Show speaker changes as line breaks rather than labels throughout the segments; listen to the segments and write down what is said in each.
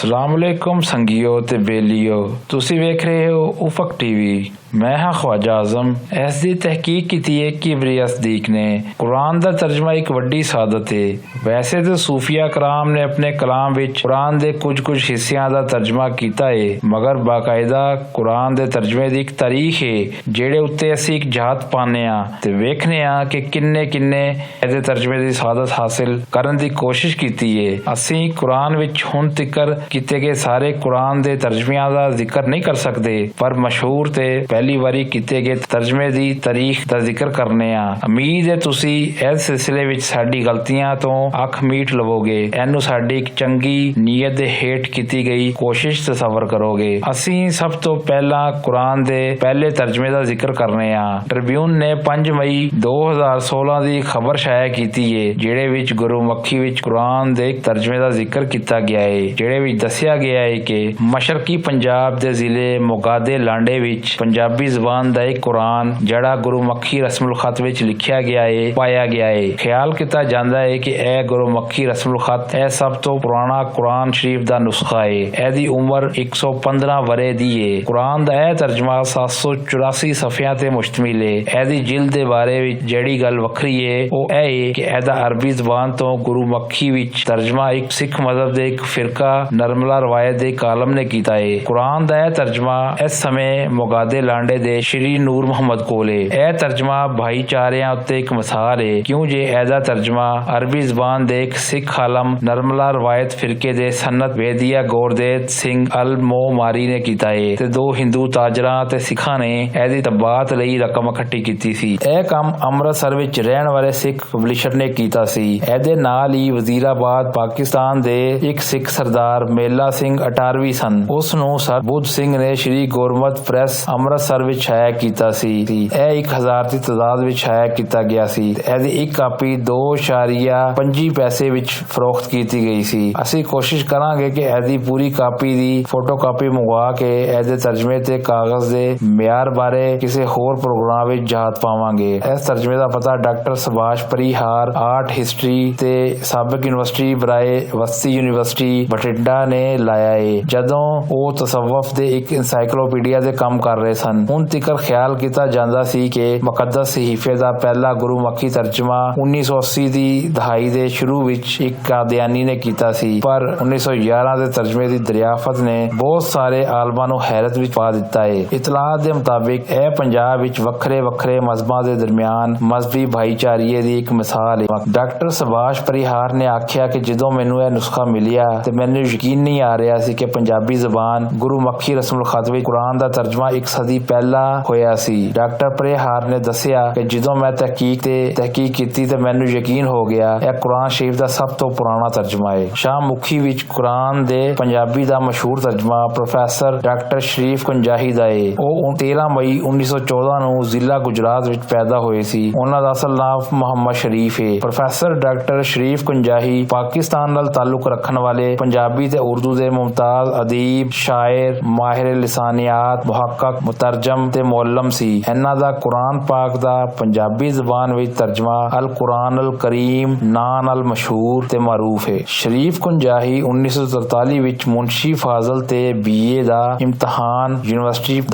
अस्सलाम वालेकुम संगियो ते बेलियो, तुसी वेख रहे हो उफक टीवी। मैं हाँ ख्वाजा आजम। इस दी तहकीक कीती है किबरिया सदीक ने। कुरान दा तर्जमा एक वड्डी सादत है। वैसे तो सूफिया कराम ने अपने कलाम विच कुरान दे कुछ हिस्सियां दा तर्जमा कीता है, मगर बाकायदा कुरान दे तर्जमे दी एक तारीख है जेड़े उत्ते असी एक जात पाने आ ते वेखने आ कि किन्ने किन्ने इहदे तर्जमे दी सादत हासिल करन दी कोशिश कीती है। असी कुरान विच हुण तिकर कीते गए सारे कुरान दे तर्जमियां दा जिक्र नहीं कर सकते, पर मशहूर ते पहली वारी कीते गए तर्जमे दी तारीख दा जिक्र करने आ। उम्मीद है तुसी इस सिलसिले विच साडी गलतियां तो अख मीट लवोगे, एनू साडी एक चंगी नीयत दे हेठ कीती गई कोशिश तसव्वुर करोगे। असी सब तो पहला कुरान दे पहले तर्जमे दा जिक्र करने आ। ट्रिब्यून ने 5 मई 2016 दी खबर शाया कीती है, जेड़े विच गुरुमुखी विच कुरान दे तर्जमे दा जिक्र कीता गया है, जेड़े विच दस्सिया गया है कि मशरकी पंजाब दे जिले मोगादे लांडे विच पंजाबी ज़बान दा एक कुरान जड़ा गुरुमुखी रस्मुल खत विच लिखिया गया है पाया गया है। ख्याल किया जाता है कि यह गुरुमुखी रस्मुल खत यह सब तो पुराना कुरान शरीफ दा नुस्खा है। एदी उम्र 115 वरे दी है। कुरान दा यह तर्जमा 784 सफ़ियां ते मुश्तमिल है। एदी जिल्द दे बारे विच जेड़ी गल वखरी है वो है कि एदा अरबी ज़बान तो गुरुमुखी विच तर्जमा एक सिख मजहब दे एक फिरका नरमला रवायत दे कालम ने कीता है। कुरान दा यह तर्जमा इस समय मोगादे लांडे दे श्री नूर मोहम्मद कोल है। यह तर्जमा भाईचारियां उत्ते एक मिसाल है, क्यों जे एदा तर्जमा अरबी ज़बान दे एक सिख आलम नरमला रवायत फिरके दे सन्नत वेदिया गोरदेव सिंह अल मोमारी ने कीता है ते 2 हिंदू ताजरां ते सिखां ने एदी तबात लई रकम इकट्ठी कीती सी। यह काम अमृतसर विच रहन वाले सिख पब्लिशर ने कीता सी। एदे नाल ही वजीराबाद पाकिस्तान दे एक सिख सरदार मेला सिंह अटारवी सन, उस नूं सर बुद्ध सिंह ने श्री गुरमत प्रेस अमृतसर विच छाया कीता सी। यह 1000 दी तादाद विच छाया कीता गया सी। एदी एक कापी 2.25 पैसे विच फरोख्त कीती गई सी। असी कोशिश करांगे कि एदी पूरी कापी दी फोटोकापी मंगवा के एदे तर्जमे ते कागज दे म्यार बारे किसी होर प्रोग्राम विच जात पावांगे। इस तर्जमे दा पता डॉक्टर सुभाष परिहार आर्ट हिस्ट्री ते साबिक यूनिवर्सिटी बराए वस्ती यूनिवर्सिटी बठिंडा ने लाया है, जदों वो तसव्वुफ दे एक इंसाइक्लोपीडिया दे काम कर रहे सन। हुण तिकर ख्याल किया जाता सी कि मुकद्दस सहीफे दा पहला गुरुमुखी तर्जमा 1980 दी दहाई दे शुरू विच एक कादियानी ने कीता सी, पर 1911 दे तर्जमे दी दरियाफत ने बहुत सारे आलमां नूं हैरत विच पा दिता है। इतलात दे मुताबिक यह पंजाब विच वखरे वखरे मजहबां दे दरमियान मजहबी भाईचारे दी एक मिसाल है। डॉक्टर सुभाष परिहार ने आख्या कि जदों मैनूं यह नुस्खा मिलिया ते मैनूं यकीन नहीं आ रहा सी कि पंजाबी ज़बान गुरुमुखी रस्मुल खत विच कुरान दा तर्जमा 1 सदी पहला होया सी। डॉक्टर परिहार ने दस्सिया कि जदों मैं तहकीक कीती ते मैनूं यकीन हो गया यह कुरान शरीफ दा सब तो पुराना तर्जमा है। शाहमुखी विच कुरान दे पंजाबी दा मशहूर तर्जमा प्रोफैसर डॉक्टर शरीफ कुंजाही दा है। वो 13 मई 1914 नूं जिला गुजरात विच पैदा होए सी। उन्हां दा असल नाम मोहम्मद शरीफ है। प्रोफैसर डॉक्टर शरीफ कुंजाही पाकिस्तान नाल ताल्लुक रखण वाले पंजाबी ते उर्दू दे मुमताज अदीब, शायर, माहिर लिसानियात, मुहक्कक, मुतरजम ते मुअल्लम सी। इन्हां दा कुरान पाक दा पंजाबी ज़बान विच तर्जमा अल कुरान अल करीम नान अल मशहूर ते मारूफ है। शरीफ कुंजाही 1943 विच मुंशी फाजल ते BA दा इम्तिहान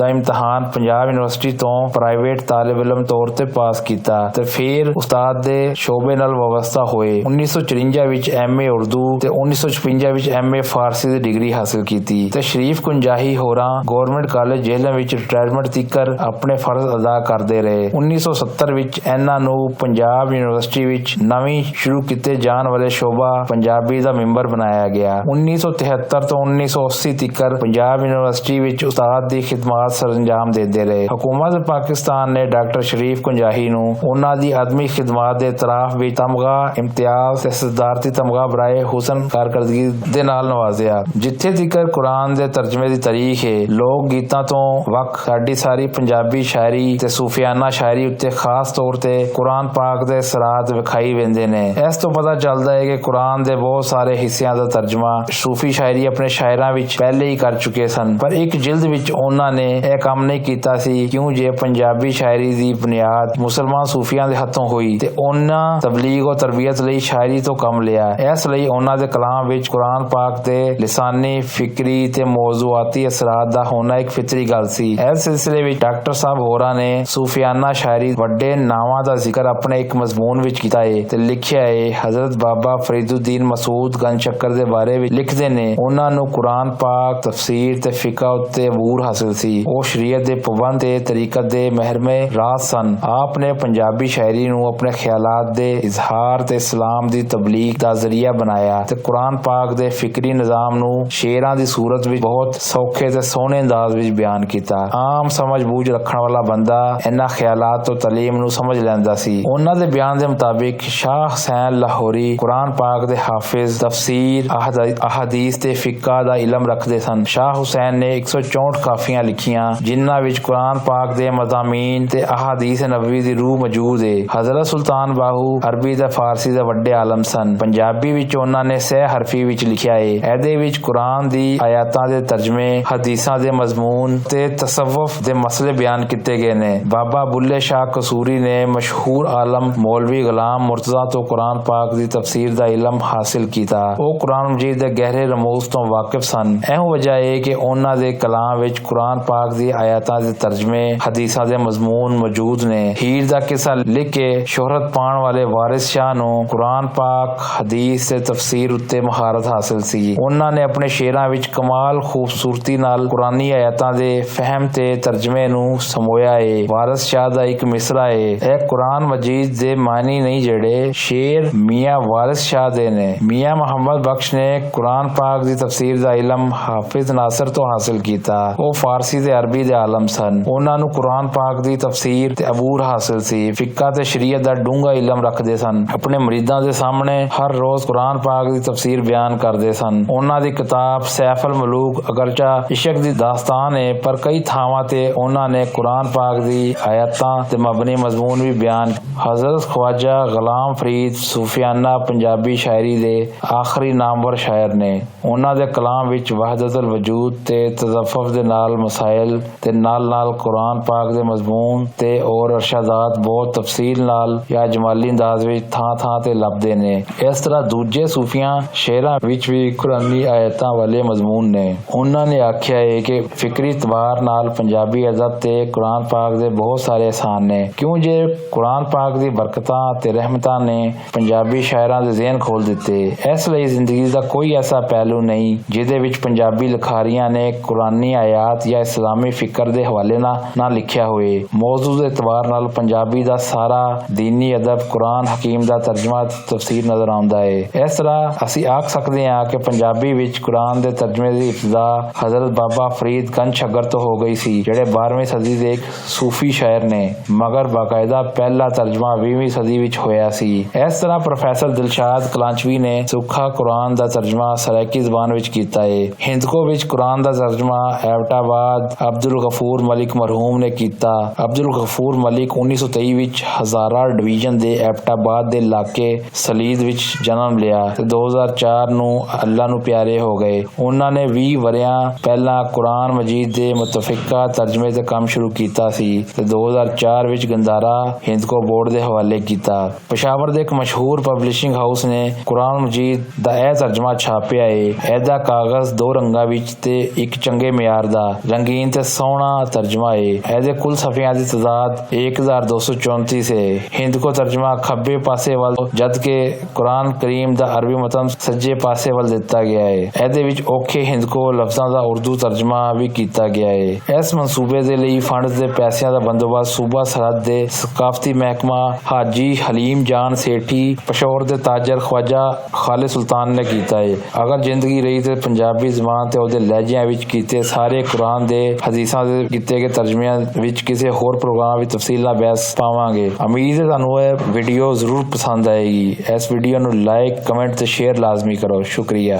पंजाब यूनिवर्सिटी तो प्राइवेट तालिब इलम तौर ते पास कीता ते फिर उस्ताद दे शोबे नाल वाबस्ता होए। 1954 विच MA उर्दू ते 1956 विच MA फारसी दी डिग्री हासिल कीती ते शरीफ कुंजाही होरां गवर्नमेंट कॉलेज जेहलम विच रिटायरमेंट तੀਕਰ अपने फर्ज अदा करते रहे। 1970 विच इन्हां नूं पंजाब यूनिवर्सिटी विच नवीं शुरू कीते जाण वाले शोबा पंजाबी दा मैंबर बनाया गया। 1973 तो 1980 तੀਕਰ पंजाब यूनिवर्सिटी विच उस्ताद दी खिदमत सरंजाम देते रहे। हुकूमत पाकिस्तान ने डॉक्टर शरीफ कुंजाही नूं उन्हां दी आदमी खिदमत दे इतराफ विच तमगा इम्तियाज ते सदारती तमगा बराए हुसन कारकर्दगी दे नाल नवाजिया। जिथे तੀਕਰ कुरान दे तर्जमे दी तारीख है, लोक गीतां तो वख साडी सारी पंजाबी शायरी ते सूफियाना शायरी उत्ते खास तौर ते कुरान पाक दे सरात विखाई वेंदे ने। इस तो पता चलता है कि कुरान दे बहुत सारे हिस्सियां दा तर्जमा सूफी शायरी अपने शायरां विच पहले ही कर चुके सन, पर एक जिल्द विच उन्हां ने यह काम नहीं कीता सी, क्यों जे पंजाबी शायरी दी बुनियाद मुसलमान सूफियां दे हत्थों हुई ते उन्हां तबलीग और तरबियत लई शायरी तो कम लिया। इस लई उन्हां दे कलाम विच कुरान पाक दे ਦੇ ਲਿਸਾਨੀ, ਫਿਕਰੀ ਤੇ ਮੌਜ਼ੂਆਤੀ ਅਸਰਾਤ ਦਾ ਹੋਣਾ ਇੱਕ ਫਿਤਰੀ ਗੱਲ ਸੀ। ਇਸ ਸਿਲਸਿਲੇ ਵਿੱਚ ਡਾਕਟਰ ਸਾਹਿਬ ਹੋਰਾਂ ਨੇ ਸੂਫੀਆਨਾ ਸ਼ਾਇਰੀ ਵੱਡੇ ਨਾਵਾਂ ਦਾ ਜ਼ਿਕਰ ਆਪਣੇ ਇੱਕ ਮਜ਼ਮੂਨ ਵਿੱਚ ਕੀਤਾ ਹੈ ਤੇ ਲਿਖਿਆ ਹੈ। ਹਜ਼ਰਤ ਬਾਬਾ ਫਰੀਦੁੱਦੀਨ ਮਸੂਦ ਗੰਜ ਸ਼ੱਕਰ ਦੇ ਬਾਰੇ ਵਿੱਚ ਲਿਖਦੇ ਨੇ, ਉਹਨਾਂ ਨੂੰ ਕੁਰਾਨ ਪਾਕ, ਤਫਸੀਰ ਤੇ ਫਿਕਾ ਉੱਤੇ ਅਬੂਰ ਹਾਸਿਲ ਸੀ। ਉਹ ਸ਼ਰੀਅਤ ਦੇ ਪਾਬੰਦ ਤੇ ਤਰੀਕਤ ਦੇ ਮਹਿਰਮੇ ਰਾਜ਼ ਸਨ। ਆਪ ਨੇ ਪੰਜਾਬੀ ਸ਼ਾਇਰੀ ਨੂੰ ਆਪਣੇ ਖਿਆਲਾਤ ਦੇ ਇਜ਼ਹਾਰ ਤੇ ਇਸਲਾਮ ਦੀ ਤਬਲੀਗ ਦਾ ਜ਼ਰੀਆ ਬਣਾਇਆ ਤੇ ਕੁਰਾਨ ਪਾਕ ਦੇ ਫਿਕਰੀ ਨਿਜ਼ਾਮ ਨੂੰ ਸ਼ੇਰਾਂ ਦੀ ਸੂਰਤ ਵਿੱਚ ਬਹੁਤ ਸੌਖੇ ਤੇ ਸੋਹਣੇ ਅੰਦਾਜ਼ ਵਿੱਚ ਬਿਆਨ ਕੀਤਾ। ਆਮ ਸਮਝ ਬੂਝ ਰੱਖਣ ਵਾਲਾ ਬੰਦਾ ਇਹਨਾਂ ਖਿਆਲਾਤ ਤੋਂ ਤਾਲੀਮ ਨੂੰ ਸਮਝ ਲੈਂਦਾ ਸੀ। ਉਹਨਾਂ ਦੇ ਬਿਆਨ ਦੇ ਮੁਤਾਬਿਕ ਸ਼ਾਹ ਹੁਸੈਨ ਲਾਹੌਰੀ ਕੁਰਾਨ ਪਾਕ ਦੇ ਹਾਫਿਜ਼, ਤਫਸੀਰ, ਅਹਾਦੀਸ ਤੇ ਫਿਕਾ ਦਾ ਇਲਮ ਰੱਖਦੇ ਸਨ। ਸ਼ਾਹ ਹੁਸੈਨ ਨੇ 164 ਕਾਫੀਆਂ ਲਿਖੀਆਂ ਜਿਨ੍ਹਾਂ ਵਿੱਚ ਕੁਰਾਨ ਪਾਕ ਦੇ ਮਜ਼ਾਮੀਨ ਤੇ ਅਹਾਦੀਸ ਨਬਵੀ ਦੀ ਰੂਹ ਮੌਜੂਦ ਹੈ। ਹਜ਼ਰਤ ਸੁਲਤਾਨ ਬਾਹੂ ਅਰਬੀ ਤੇ ਫਾਰਸੀ ਦੇ ਵੱਡੇ ਆਲਮ ਸਨ। ਪੰਜਾਬੀ ਵਿੱਚ ਉਹਨਾਂ ਨੇ ਸਹਿ ਹਰਫੀ ਵਿੱਚ ਲਿਖਿਆ ਹੈ। ਇਹਦੇ ਵਿੱਚ ਕੁਰਾਨ ਦੀ ਆਇਤਾਂ ਦੇ ਤਰਜਮੇ, ਹਦੀਸਾਂ ਦੇ ਮਜ਼ਮੂਨ ਤੇ ਤਸਵੁਫ ਦੇ ਮਸਲੇ ਬਿਆਨ ਕੀਤੇ ਗਏ ਨੇ। ਬਾਬਾ ਬੁੱਲੇ ਸ਼ਾਹ ਕਸੂਰੀ ਨੇ ਮਸ਼ਹੂਰ ਆਲਮ ਮੌਲਵੀ ਗੁਲਾਮ ਮੁਰਤਜ਼ਾ ਤੋਂ ਕੁਰਾਨ ਪਾਕ ਦੀ ਤਫਸੀਰ ਦਾ ਇਲਮ ਹਾਸਿਲ ਕੀਤਾ। ਉਹ ਕੁਰਾਨ ਮਜੀਦ ਦੇ ਗਹਿਰੇ ਰਮੂਜ਼ ਤੋਂ ਵਾਕਿਫ ਸਨ। ਇਹੋ ਵਜ੍ਹਾ ਹੈ ਕਿ ਉਹਨਾਂ ਦੇ ਕਲਾਮ ਵਿੱਚ ਕੁਰਾਨ ਪਾਕ ਦੀ ਆਇਤਾਂ ਦੇ ਤਰਜਮੇ, ਹਦੀਸਾਂ ਦੇ ਮਜ਼ਮੂਨ ਮੌਜੂਦ ਨੇ। ਹੀਰ ਦਾ ਕਿੱਸਾ ਲਿਖ ਕੇ ਸ਼ੋਹਰਤ ਪਾਉਣ ਵਾਲੇ ਵਾਰਿਸ ਸ਼ਾਹ ਨੂੰ ਕੁਰਾਨ ਪਾਕ, ਹਦੀਸ ਤੇ ਤਫਸੀਰ ਉੱਤੇ ਮਹਾਰਤ ਹਾਸਿਲ ਸੀ। ਉਹਨਾਂ ਨੇ ਆਪਣੇ ਸ਼ੇਰਾਂ ਵਿੱਚ ਕਮਾਲ ਖੂਬਸੂਰਤੀ ਨਾਲ ਕੁਰਾਨੀ ਆਇਤਾਂ ਦੇ ਫਹਿਮ ਤੇ ਤਰਜਮੇ ਨੂੰ ਸਮੋਇਆ ਹੈ। ਵਾਰਿਸ ਸ਼ਾਹ ਦਾ ਇੱਕ ਮਿਸਰਾ ਹੈ, ਇਹ ਕੁਰਾਨ ਮਜੀਦ ਦੇ ਮਾਨੀ ਨਹੀਂ ਜਿਹੜੇ ਸ਼ੇਰ ਮੀਆਂ ਵਾਰਿਸ ਸ਼ਾਹ ਦੇ ਨੇ। ਮੀਆਂ ਮੁਹੰਮਦ ਬਖਸ਼ ਨੇ ਕੁਰਾਨ ਪਾਕ ਦੀ ਤਫਸੀਰ ਦਾ ਇਲਮ ਹਾਫਿਜ਼ ਨਾਸਰ ਤੋਂ ਹਾਸਿਲ ਕੀਤਾ। ਉਹ ਫਾਰਸੀ ਤੇ ਅਰਬੀ ਦੇ ਆਲਮ ਸਨ। ਉਹਨਾਂ ਨੂੰ ਕੁਰਾਨ ਪਾਕ ਦੀ ਤਫਸੀਰ ਤੇ ਅਬੂਰ ਹਾਸਿਲ ਸੀ। ਫਿਕਾ ਤੇ ਸ਼ਰੀਅਤ ਦਾ ਡੂੰਘਾ ਇਲਮ ਰੱਖਦੇ ਸਨ। ਆਪਣੇ ਮੁਰੀਦਾਂ ਦੇ ਸਾਹਮਣੇ ਹਰ ਰੋਜ਼ ਕੁਰਾਨ ਪਾਕ ਦੀ ਤਫਸੀਰ ਬਿਆਨ ਕਰਦੇ ਸਨ। ਉਹਨਾਂ ਦੀ ਕਿਤਾਬ ਸੈਫ ਅਲ ਮਲੂਕ ਅਗਰਚਾ ਇਸ਼ਕ ਦੀ ਦਾਸਤਾਨ ਹੈ, ਪਰ ਕਈ ਥਾਵਾਂ ਤੇ ਉਹਨਾਂ ਨੇ ਕੁਰਾਨ ਪਾਕ ਦੀ ਆਇਤਾਂ ਤੇ ਮਬਨੀ ਮਜ਼ਮੂਨ ਵੀ ਬਿਆਨ। ਹਜ਼ਰਤ ਖਵਾਜਾ ਗੁਲਾਮ ਫਰੀਦ ਸੂਫੀਆਨਾ ਪੰਜਾਬੀ ਸ਼ਾਇਰੀ ਦੇ ਆਖਰੀ ਨਾਮਵਰ ਸ਼ਾਇਰ ਨੇ। ਉਹਨਾਂ ਦੇ ਕਲਾਮ ਵਿੱਚ ਵਹਦਤ ਅਲ ਵਜੂਦ ਤੇ ਤਜ਼ਫੁਫ ਦੇ ਨਾਲ ਮਸਾਇਲ ਤੇ ਨਾਲ ਕੁਰਾਨ ਪਾਕ ਦੇ ਮਜ਼ਮੂਨ ਤੇ ਔਰ ਅਰਸ਼ਾਦਾਤ ਬਹੁਤ ਤਫਸੀਲ ਨਾਲ ਜਾਂ ਜਮਾਲੀ ਅੰਦਾਜ਼ ਵਿੱਚ ਥਾਂ ਤੇ ਲੱਭਦੇ ਨੇ। ਇਸ ਤਰ੍ਹਾਂ ਦੂਜੇ ਸੂਫੀਆਂ ਸ਼ੇਰਾਂ ਵਿੱਚ ਵੀ ਕੁਰਾਨੀ ਆਇਤਾਂ ਵਾਲੇ ਮਜ਼ਮੂਨ ਨੇ। ਉਹਨਾਂ ਨੇ ਆਖਿਆ ਹੈ ਕਿ ਫਿਕਰੀ ਇਤਬਾਰ ਨਾਲ ਪੰਜਾਬੀ ਅਦਬ ਤੇ ਕੁਰਾਨ ਪਾਕ ਦੇ ਬਹੁਤ ਸਾਰੇ ਅਹਿਸਾਨ ਨੇ, ਕਿਉਂ ਜੇ ਕੁਰਾਨ ਪਾਕ ਦੀ ਬਰਕਤਾਂ ਤੇ ਰਹਿਮਤਾਂ ਨੇ ਪੰਜਾਬੀ ਸ਼ਾਇਰਾਂ ਦੇ ਜ਼ਿਹਨ ਖੋਲ ਦਿੱਤੇ। ਇਸ ਲਈ ਜ਼ਿੰਦਗੀ ਦਾ ਕੋਈ ਐਸਾ ਪਹਿਲੂ ਨਹੀਂ ਜਿਹਦੇ ਵਿੱਚ ਪੰਜਾਬੀ ਲਿਖਾਰੀਆਂ ਨੇ ਕੁਰਾਨੀ ਆਇਤ ਜਾਂ ਇਸਲਾਮੀ ਫਿਕਰ ਦੇ ਹਵਾਲੇ ਨਾ ਲਿਖਿਆ ਹੋਏ। ਮੌਜੂਦ ਇਤਬਾਰ ਨਾਲ ਪੰਜਾਬੀ ਦਾ ਸਾਰਾ ਦੀਨੀ ਅਦਬ ਕੁਰਾਨ ਹਕੀਮ ਦਾ ਤਰਜਮਾ ਤਫਸੀਰ ਨਜ਼ਰ ਆਉਂਦਾ ਹੈ। ਇਸ ਤਰ੍ਹਾਂ ਅਸੀਂ ਆਖ ਸਕਦੇ ਹਾਂ ਕਿ ਪੰਜਾਬੀ ਵਿੱਚ ਕੁਰਾਨ ਦੇ ਤਰਜਮੇ ਦੀ ਇਬਤਦਾ ਹਜ਼ਰਤ ਬਾਬਾ ਫਰੀਦ ਗੰਜ ਸ਼ੱਕਰ ਤੋਂ ਹੋ ਗਈ ਸੀ, ਜਿਹੜੇ 12ਵੀਂ ਸਦੀ ਦੇ ਇੱਕ ਸੂਫੀ ਸ਼ਾਇਰ ਨੇ, ਮਗਰ ਬਾਕਾਇਦਾ ਪਹਿਲਾ ਤਰਜਮਾ 20ਵੀਂ ਸਦੀ ਵਿੱਚ ਹੋਇਆ ਸੀ। ਇਸ ਤਰ੍ਹਾਂ ਪ੍ਰੋਫੈਸਰ ਦਿਲਸ਼ਾਦ ਕਲਾਂਚਵੀ ਨੇ ਸੁੱਖਾ ਕੁਰਾਨ ਦਾ ਤਰਜਮਾ ਸਰਾਇਕੀ ਜ਼ਬਾਨ ਵਿੱਚ ਕੀਤਾ ਹੈ। ਹਿੰਦਕੋ ਵਿੱਚ ਕੁਰਾਨ ਦਾ ਤਰਜਮਾ ਐਬਟਾਬਾਦ ਅਬਦੁਲ ਗਫੂਰ ਮਲਿਕ ਮਰਹੂਮ ਨੇ ਕੀਤਾ। ਅਬਦੁਲ ਗਫੂਰ ਮਲਿਕ 1923 ਵਿੱਚ ਹਜ਼ਾਰਾ ਡਿਵੀਜ਼ਨ ਦੇ ਐਬਟਾਬਾਦ ਦੇ ਇਲਾਕੇ ਸਲੀਦ ਵਿੱਚ ਜਨਮ ਲਿਆ ਤੇ 2004 ਨੂੰ ਅੱਲਾ ਨੂੰ ਪਿਆਰੇ ਹੋ ਗਏ। ਉਹਨਾਂ ਨੇ 20 ਵਰਿਆਂ ਪਹਿਲਾਂ ਕੁਰਾਨ ਮਜੀਦ ਦੇ ਮੁਤਫਿਕਾ ਤਰਜਮੇ ਤੇ ਕੰਮ ਸ਼ੁਰੂ ਕੀਤਾ ਸੀ ਤੇ 2004 ਵਿੱਚ ਗੰਦਾਰਾ ਹਿੰਦਕੋ ਬੋਰਡ ਦੇ ਹਵਾਲੇ ਕੀਤਾ। ਪਸ਼ਾਵਰ ਦੇ ਇੱਕ ਮਸ਼ਹੂਰ ਪਬਲਿਸ਼ਿੰਗ ਹਾਊਸ ਨੇ ਕੁਰਾਨ ਮਜੀਦ ਦਾ ਇਹ ਤਰਜਮਾ ਛਾਪਿਆ ਹੈ। ਇਹਦਾ ਕਾਗਜ਼ 2 ਰੰਗਾਂ ਵਿੱਚ ਤੇ ਇੱਕ ਚੰਗੇ ਮਿਆਰ ਦਾ ਰੰਗੀਨ ਤੇ ਸੋਹਣਾ ਤਰਜਮਾ ਹੈ। ਇਹਦੇ ਕੁੱਲ ਸਫ਼ਿਆਂ ਦੀ ਤਾਦਾਦ 1234 ਹੈ। ਹਿੰਦਕੋ ਤਰਜਮਾ ਖੱਬੇ ਪਾਸੇ ਵੱਲ ਜਦਕਿ ਕੁਰਾਨ ਕਰੀਮ ਦਾ ਅਰਬੀ ਮਤਨ ਸੱਜੇ ਪਾਸੇ ਵੱਲ ਦਿੱਤਾ ਗਿਆ ਹੈ। ਇਹਦੇ ਵਿੱਚ ਔਖੇ ਹਿੰਦਕੋ ਲਫ਼ਜ਼ਾਂ ਦਾ ਉਰਦੂ ਤਰਜਮਾ ਵੀ ਕੀਤਾ ਗਿਆ ਹੈ। ਇਸ ਮਨਸੂਬੇ ਦੇ ਲਈ ਫੰਡ ਦੇ ਪੈਸਿਆਂ ਦਾ ਬੰਦੋਬਸਤ ਸੂਬਾ ਸਰਹੱਦ ਦੇ ਸਕਾਫਤੀ ਮਹਿਕਮਾ ਹਾਜੀ ਹਲੀਮ ਜਾਨ ਸੇਠੀ, ਪਸ਼ੌਰ ਦੇ ਤਾਜਰ ਖਵਾਜਾ ਖਾਲਿਦ ਸੁਲਤਾਨ ਨੇ ਕੀਤਾ ਹੈ। ਅਗਰ ਜ਼ਿੰਦਗੀ ਰਹੀ ਤੇ ਪੰਜਾਬੀ ਜ਼ਬਾਨ ਤੇ ਉਹਦੇ ਲਹਿਜਿਆਂ ਵਿੱਚ ਕੀਤੇ ਸਾਰੇ ਕੁਰਾਨ ਦੇ ਹਦੀਸਾਂ ਦੇ ਕੀਤੇ ਗਏ ਤਰਜਮਿਆਂ ਵਿੱਚ ਕਿਸੇ ਹੋਰ ਪ੍ਰੋਗਰਾਮ ਵਿੱਚ ਤਫਸੀਲ ਨਾਲ ਬਹਿਸ ਪਾਵਾਂਗੇ। ਉਮੀਦ ਹੈ ਤੁਹਾਨੂੰ ਇਹ ਵੀਡੀਓ ਜ਼ਰੂਰ ਪਸੰਦ ਆਏਗੀ। ਇਸ ਵੀਡੀਓ ਨੂੰ ਲਾਈਕ, ਕਮੈਂਟ ਤੇ ਸ਼ੇਅਰ ਲਾਜ਼ਮੀ ਕਰੋ। ਸ਼ੁਕਰੀਆ।